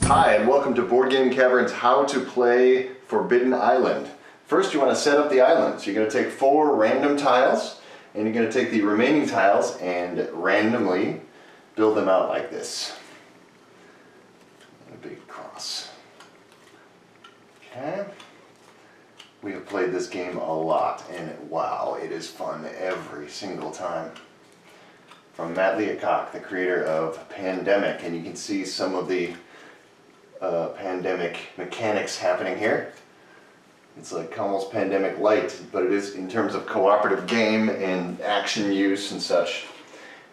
Hi, and welcome to Board Game Cavern's How to Play Forbidden Island. First, you want to set up the island. So you're going to take 4 random tiles, and you're going to take the remaining tiles and randomly build them out like this. A big cross. Okay. We have played this game a lot, and wow, it is fun every single time. From Matt Leacock, the creator of Pandemic, and you can see some of the Pandemic mechanics happening here. It's like almost Pandemic light, but it is in terms of cooperative game and action use and such.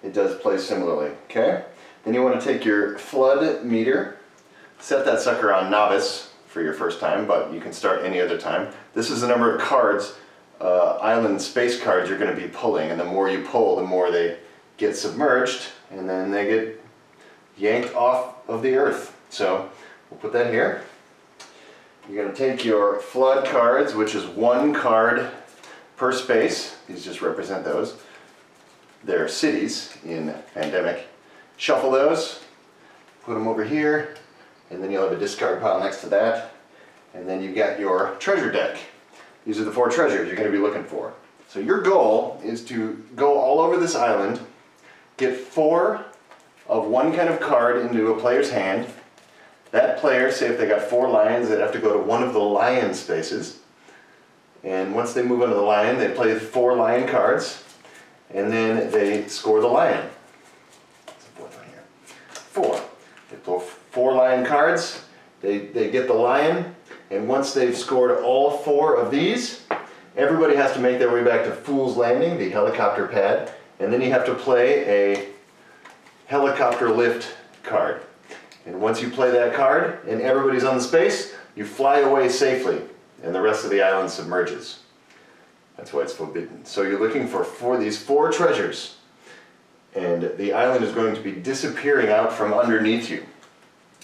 It does play similarly, okay? Then you want to take your flood meter, set that sucker on novice for your first time, but you can start any other time. This is the number of cards, island space cards you're going to be pulling, and the more you pull, the more they get submerged, and then they get yanked off of the earth. So we'll put that here. You're going to take your flood cards, which is 1 card per space. These just represent those. They're cities in Pandemic. Shuffle those, put them over here, and then you'll have a discard pile next to that. And then you've got your treasure deck. These are the 4 treasures you're going to be looking for. So your goal is to go all over this island, get 4 of 1 kind of card into a player's hand. That player, say if they got 4 lions, they'd have to go to one of the lion spaces. And once they move onto the lion, they play 4 lion cards, and then they score the lion. That's the 4th one here. 4. They pull 4 lion cards, they get the lion, and once they've scored all 4 of these, everybody has to make their way back to Fool's Landing, the helicopter pad, and then you have to play a helicopter lift card. And once you play that card and everybody's on the space, you fly away safely and the rest of the island submerges. That's why it's forbidden. So you're looking for these 4 treasures, and the island is going to be disappearing out from underneath you.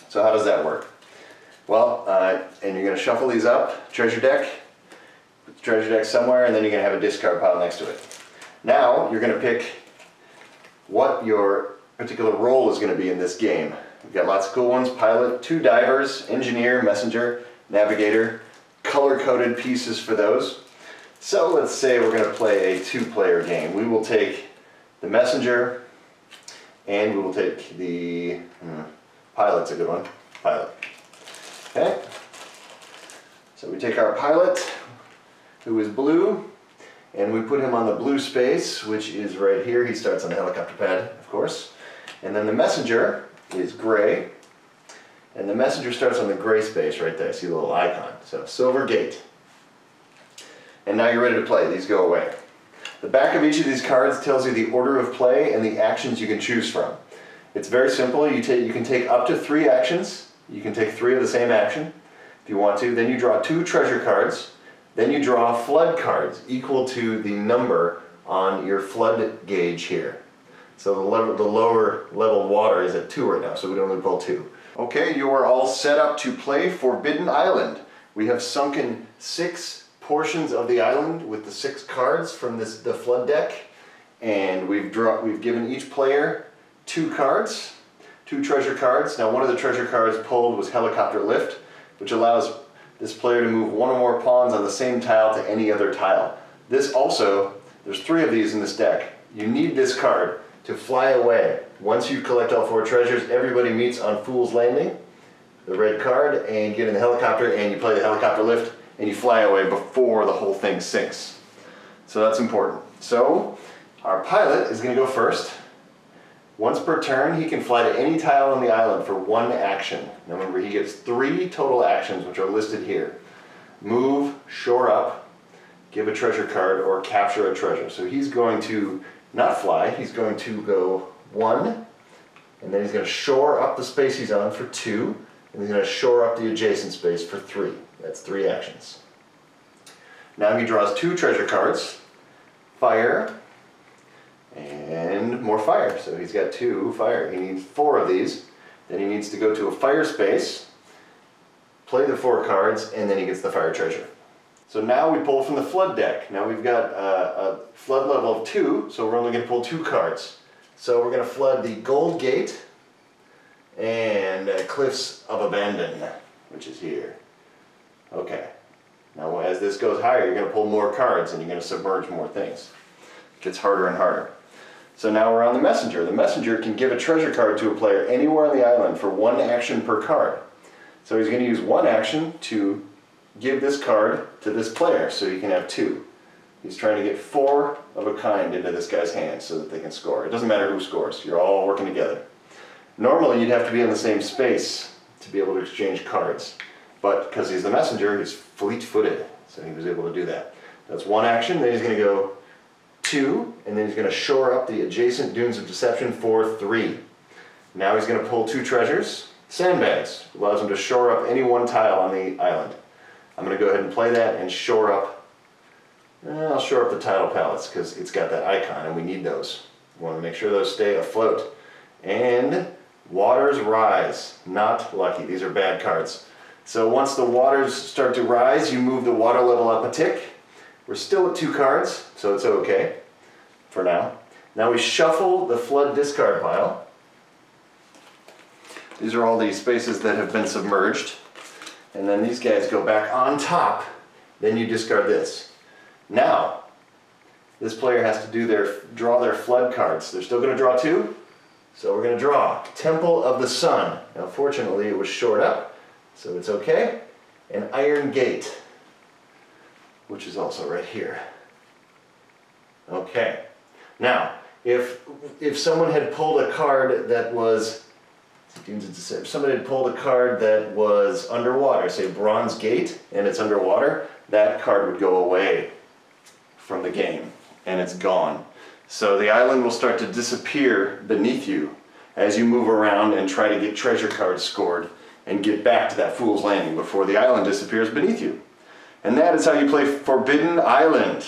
So how does that work? Well, and you're going to shuffle these up, treasure deck, put the treasure deck somewhere, and then you're going to have a discard pile next to it. Now you're going to pick what your particular role is going to be in this game. We've got lots of cool ones: pilot, 2 divers, engineer, messenger, navigator, color-coded pieces for those. So let's say we're going to play a 2-player game. We will take the messenger, and we will take the pilot's a good one. Pilot. Okay. So we take our pilot, who is blue, and we put him on the blue space, which is right here. He starts on the helicopter pad, of course. And then the messenger is gray, and the messenger starts on the gray space right there. See the little icon? So silver gate. And now you're ready to play. These go away. The back of each of these cards tells you the order of play and the actions you can choose from. It's very simple. You can take up to 3 actions. You can take 3 of the same action if you want to. Then you draw 2 treasure cards. Then you draw flood cards equal to the number on your flood gauge here. So the lower level water is at 2 right now, so we don't only pull 2. Okay, you are all set up to play Forbidden Island. We have sunken 6 portions of the island with the 6 cards from the flood deck, and we've given each player 2 cards, 2 treasure cards. Now one of the treasure cards pulled was helicopter lift, which allows this player to move 1 or more pawns on the same tile to any other tile. This also, there's 3 of these in this deck. You need this card to fly away. Once you collect all 4 treasures, everybody meets on Fool's Landing, the red card, and get in the helicopter, and you play the helicopter lift, and you fly away before the whole thing sinks. So that's important. So our pilot is going to go first. Once per turn, he can fly to any tile on the island for 1 action. Now remember, he gets 3 total actions, which are listed here. Move, shore up, give a treasure card, or capture a treasure. So he's going to not fly, he's going to go 1, and then he's going to shore up the space he's on for 2, and he's going to shore up the adjacent space for 3. That's 3 actions. Now he draws 2 treasure cards, fire, and more fire. So he's got 2 fire. He needs 4 of these. Then he needs to go to a fire space, play the 4 cards, and then he gets the fire treasure. So now we pull from the flood deck. Now we've got a flood level of 2, so we're only going to pull 2 cards. So we're going to flood the Gold Gate and Cliffs of Abandon, which is here. Okay. Now as this goes higher, you're going to pull more cards and you're going to submerge more things. It gets harder and harder. So now we're on the Messenger. The Messenger can give a treasure card to a player anywhere on the island for 1 action per card. So he's going to use 1 action to give this card to this player so he can have 2. He's trying to get 4 of a kind into this guy's hand so that they can score. It doesn't matter who scores. You're all working together. Normally you'd have to be in the same space to be able to exchange cards. But because he's the Messenger, he's fleet-footed. So he was able to do that. That's 1 action. Then he's going to go 2, and then he's going to shore up the adjacent Dunes of Deception for 3. Now he's going to pull 2 treasures. Sandbags allows him to shore up any 1 tile on the island. I'm going to go ahead and play that and shore up. I'll shore up the tile palettes because it's got that icon and we need those. We want to make sure those stay afloat. And Waters Rise. Not lucky. These are bad cards. So once the waters start to rise, you move the water level up a tick. We're still at 2 cards, so it's okay for now. Now we shuffle the flood discard pile. These are all the spaces that have been submerged. And then these guys go back on top. Then you discard this. Now, this player has to draw their flood cards. They're still going to draw 2. So we're going to draw Temple of the Sun. Now fortunately it was shored up, so it's okay. And Iron Gate, which is also right here. Okay. Now, if someone had pulled a card that was, if somebody had pulled a card that was underwater, say Bronze Gate, and it's underwater, that card would go away from the game, and it's gone. So the island will start to disappear beneath you as you move around and try to get treasure cards scored and get back to that Fool's Landing before the island disappears beneath you. And that is how you play Forbidden Island.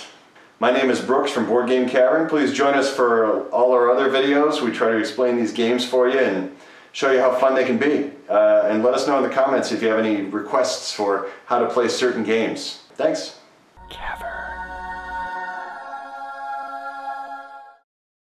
My name is Brooks from Board Game Cavern. Please join us for all our other videos. We try to explain these games for you and show you how fun they can be. And let us know in the comments if you have any requests for how to play certain games. Thanks. Cavern.